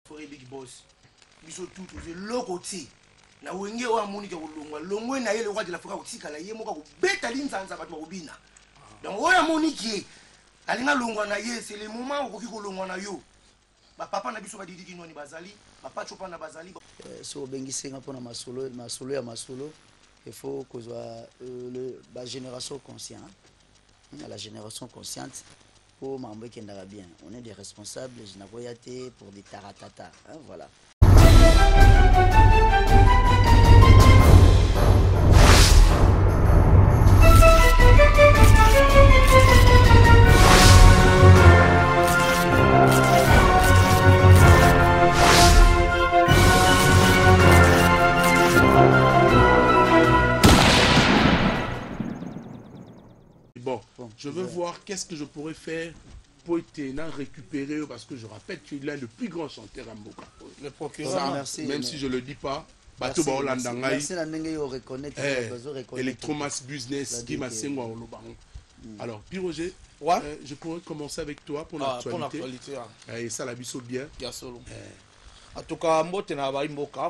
Forêt Big Boss. Biso tout le côté. Na wenge wa monika kolongwa longwe na yele kwa de la foka kotika la yemo ka kubeta linzanza batwa kubina. Donc oya moniki alinga longwa na ye c'est le moment où kolongwa na yo. Ba papa na biso ba didi kinoni bazali, papa chopa na bazali. So bengisenga pona masolo ya masolo, il faut que la génération consciente. La génération consciente pour m'embêter qui n'ira bien. On est des responsables, je n'ai pas été pour des taratata. Hein, voilà. Bon, je veux voir qu'est-ce que je pourrais faire pour récupérer, parce que je rappelle qu'il est le plus grand chanteur à Mboka. Le procureur, merci, même si je ne le dis pas, Electromass Business, qui m'a signé au Lobaron. Alors, puis Roger, je pourrais commencer avec toi pour l'actualité. Et ça, la biso bien. En tout cas, mbote na baimboka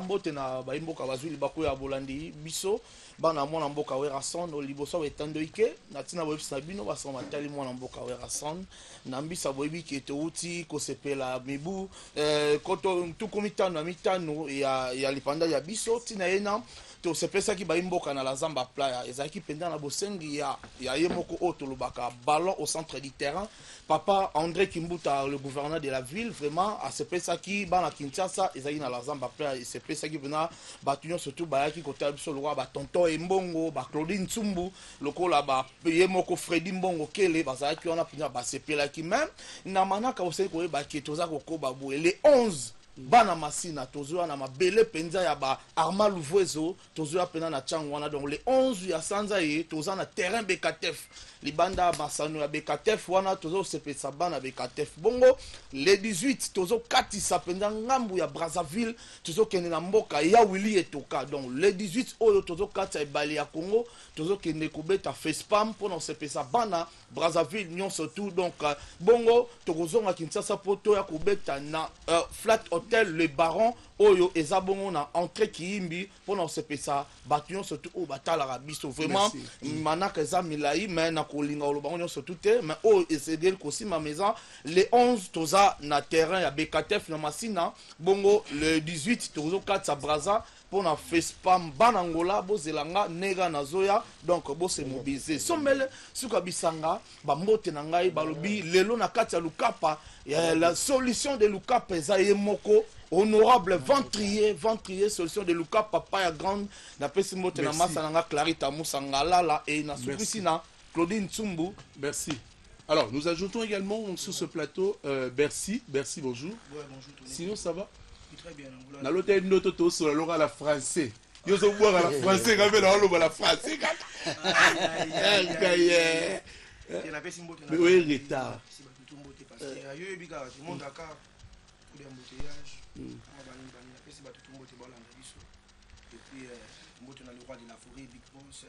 bazuli bakoya bolandi biso bana mwana mboka wera son liboso etando ike na tina websa bino basa matali mwana mboka wera son na mbisa boyebi ki etouti ko sepela mibu koto tukomitano na mitano ya lipanda ya biso tina yena to sepesa ki baimboka na la zamba playa ezaki penda na bosengi ya yemoko oto lobaka ballon au centre du terrain. Papa André Kimbuta, le gouverneur de la ville, vraiment, à ce pesa qui, bana Kinshasa, ezaki na la zamba playa, et ce pesa qui vena, batunion surtout, bayaki kote abiso loa, ba tonton Mbongo, ba Claudine Tsumbu, loko la ba yemoko Freddy Mbongo kele, bazaki wana pina ba sepela ki même, na manaka osei koye ba ketoza koko babu, les 11 bana masina tozo na mabele penza ya ba Arma Louvoezo tozo ya pena na changwana, donc les 11 ya sanza ye toza na terrain Bekatef libanda masano ya Bekatef wana tozo sepesa bana Bekatef bongo les 18 tozo katisa penza ngambu ya Brazzaville tozo kende na mboka ya Willy Etoka, donc les 18 oyo tozo katisa ebali ya Congo tozo kende kubeta FESPAM pona sepesa bana Brazzaville nyon surtout, donc bongo tokozonga Kinshasa poto ya kubeta na flat Hôtel Le Baron oyo ezabongo na entrée kiimbi pona sepesa batuyon surtout o batala rabiso vraiment manaka eza milai mais na kolinga olobango surtout te mais o esedel kosi ma maison les 11 toza na terrain ya Bekatef na masina bongo le 18 tozo katsa Braza pona FESPAM banangola bozelanga nega na zoya, donc bo se mobiliser somele suka bisanga ba mbote na ngai balobi lelo na katsa lukapa la solution de lukapa eza yemoko honorable ventrier solution de Luka papa ya grande na pesi mote na masa nanga Clarita Musangalala et na Soukisina Claudine Tsumbu. Merci. Alors nous ajoutons également sur ce plateau Bercy bonjour. Ouais, bonjour. Sinon ça va? Très bien. Na l'hôtel Nototo sur la la français. Yo so boire la français quand même la français. Mais oui retard. Et puis mbote na le roi de la forêt Big Boss et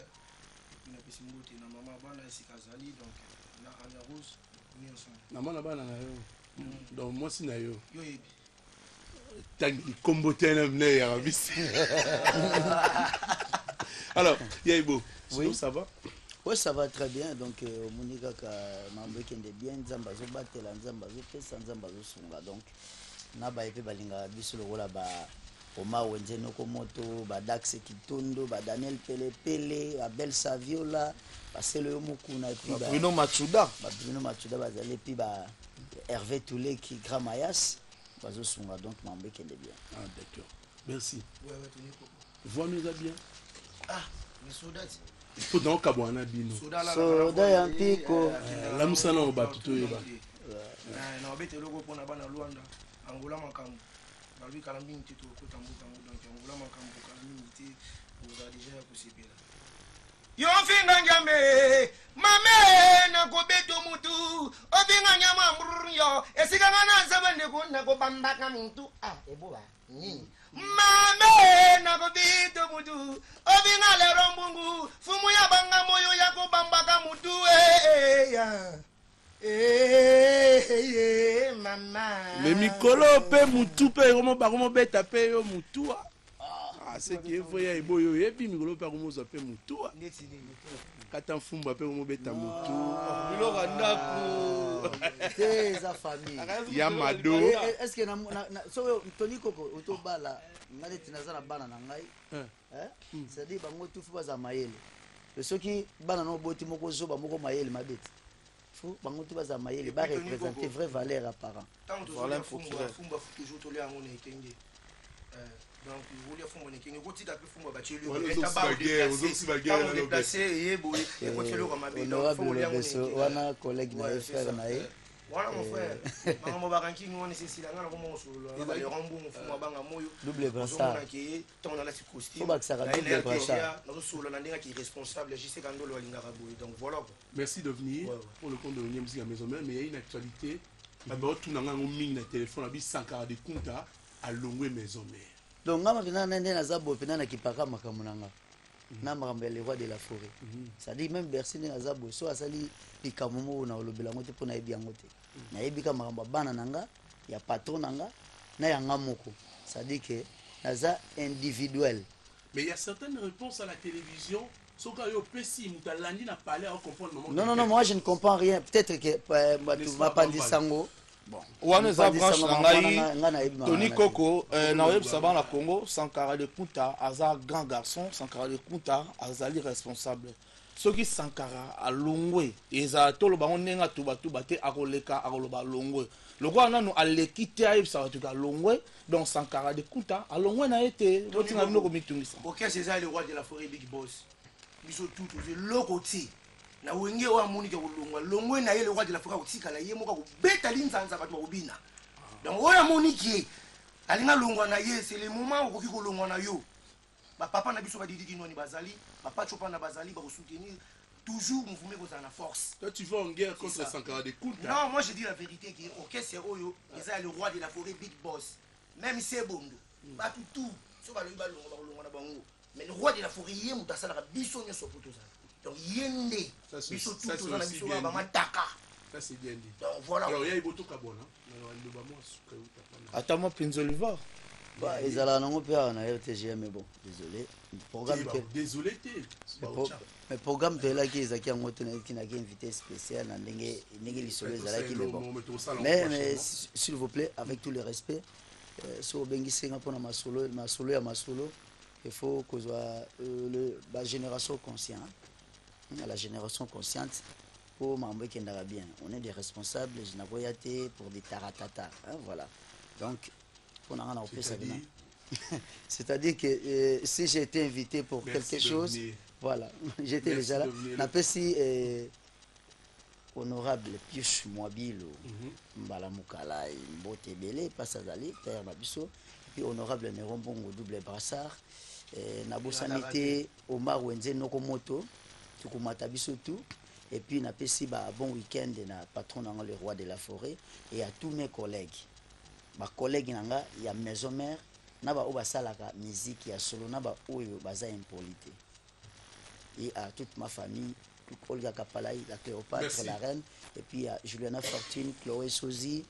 puis na pesi mbote na maman bana Sikazali, donc na Ana Rose ni ensemble na mona bana na yo donc moi si na yo yo yebi tangi kombote na mne ya bis. Alors Yaibo, oui ça va? Oui, ça va très bien. Donc, Monika Mambo qui est bien, Nzamba zo batela, Nzamba zo pesa, Nzamba zo sunga. Donc, na ba epe balinga biso lokola ba Oma Wenze Nokomoto, ba Dax Kitondo, ba Daniel Pele, ba Bel Saviola, ba Selo Mukuna et puis ba Bruno Machuda, ba zali puis ba Hervé Toulé qui grand mayas, ba zo sunga. Donc, Mambo qui est bien. Ah d'accord. Merci. Ouais tenez quoi. Vois-nous bien. Ah, mais soda il faut donc kabwana bino soda ya mpiko la musana obatu to yeba na obete logo pona bana Luanda Angola makambo balbi kala mingi to ko tambuka donc Angola makambo kala mingi te oza déjà kusipela yo finga njambe mame na ko beto mutu obinga nyama mbryo esika ngana zabande ko na ko bambaka muntu eboba nini mame na ko beto mutu obinga le rombungu fumu ya banga moyo ya ko bambaka mutu Mais mikolo pe mutu pe comment beta pe yo mutu. Ah, c'est qui faut y boyo et puis mikolo pe comment ça pe mutu. Kata fumba pe comment beta mutu. Biloko ndako. C'est sa famille. Yamado. Est-ce que so Tony Koko otobala ngale tinazana bana na ngai? C'est-à-dire bango tufu baza mayele. Ceux qui bana no boti moko zoba moko mayele mabeti. Faut bango tu baza mayele ba représenter vraie valeur apparent. Voilà fumba toujours tolé en on ekenge. Donc vous les fumba ekenge ko tika pe fumba ba cheli. On est placé et boy et ko cheli ko mabe. Wana collègue na frère na ye. Voilà mon frère. Maman ba ranking on est Cécile ngana ko mo solo. Ba le rambo mo fumba banga moyo. Double brassard. Ton na la costume. Faut ba que ça double brassard. Na solo na ndinga qui responsable je sais kandolo linga raboy. Donc voilà. Merci de venir pour le compte de Musique à Maison Mère, mais il y a une actualité. D'abord, tout le monde a mis le téléphone, il y a Sankara de Kunta à Longwe Maison Mère. Donc, je vais vous dire que je suis le roi de la forêt. C'est-à-dire même Bercy na zabo so asali ikamumo na olobela ngote pona ebi ngote. Na ebi ka maramba bana nanga ya patron nanga na ya ngamoko. C'est-à-dire que naza individuel. Mais il y a certaines réponses à la télévision. Non, moi je ne comprends rien. Peut-être que ma pandisango. Bon. Wana za branche ngai Tony Koko na web saban na Congo, Sankara de Kunta aza grand garçon, Sankara de Kunta azali responsable. Soki Sankara alongwe eza tolo bango nenga tubatu bate akoleka akoloba longwe. Lokwa nanu alekite ayeb sa tuka longwe donc Sankara de Kunta alongwe na ete botinga bino ko mitungisa. OK, c'est ça le roi de la forêt Big Boss. Biso tout lokoti na wenge wa monike kolongwa longwe na ye le roi de la forêt kotika la ye moka ko beta linzanza bato bakobina. Donc oya monike alinga longwa na ye c'est le moment où ko longwa na yo. Ba papa na biso ba didi kinoni bazali, papa chopa na bazali ba soutenir toujours mouvement ko na force. Toi tu vas en guerre contre Sankara de Kunta. Non, moi je dis la vérité que OK c'est oyo, c'est le roi de la forêt Big Boss. Même c'est bondo. Ba tout so ba loba longwa na bango. Mais le roi de la forêt yé mutasala ka biso nyoso poto. Donc yende biso tout na biso ba mataka. Ça c'est bien dit. Donc voilà. Alors il y a Iboto Kabona. Alors il doit moi suka utapana. Atama Pinzoliva. Bah ezala nango pia na RTGM mais bon, désolé. Programme que désolé té. Mais programme de là qui ezaki en moto qui n'a qu'un invité spécial na ndenge lisolo ezala qui mais bon. Mais s'il vous plaît avec tout le respect sur bengi senga pona masolo ya masolo. Il faut que la génération consciente, la génération consciente pour m'embêter qui est bien. On est des responsables, je n'ai pas été pour des taratata, voilà. Donc, on a un c'est-à-dire que si j'ai été invité pour quelque chose, voilà, j'étais déjà là. N'apprécie honorable Pius Mwabilo, Mbala Mukala, Mbote Bele, Passazali, Père Mabiso, puis honorable Néron Bongo, double brassard. Nabosanité Omar Wenze Nokomoto tukumata biso tout et puis na pesi ba bon week-end na patron na le roi de la forêt et à tous mes collègues nanga ya maison mère na ba obasalaka musique ya solo na ba oyo baza impolité et à toute ma famille tout Olga Kapalai la Cléopâtre la reine et puis à Juliana Fortune Chloé Sozi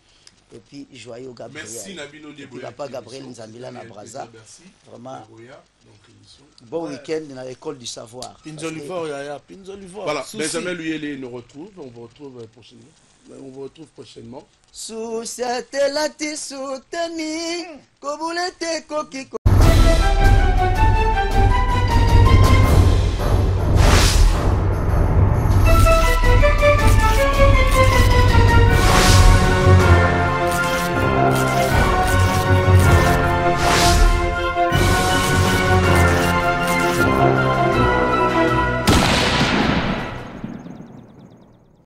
et puis Joyeux Gabriel. Merci Nabino Deboya. Papa Gabriel Nzambila na Braza. Vraiment. Bon week-end dans l'école du savoir. Pinzoliva. Voilà, Benjamin Luyele nous retrouve. On vous retrouve prochainement. Sous cette latitude, soutenu, Koboulete Koki.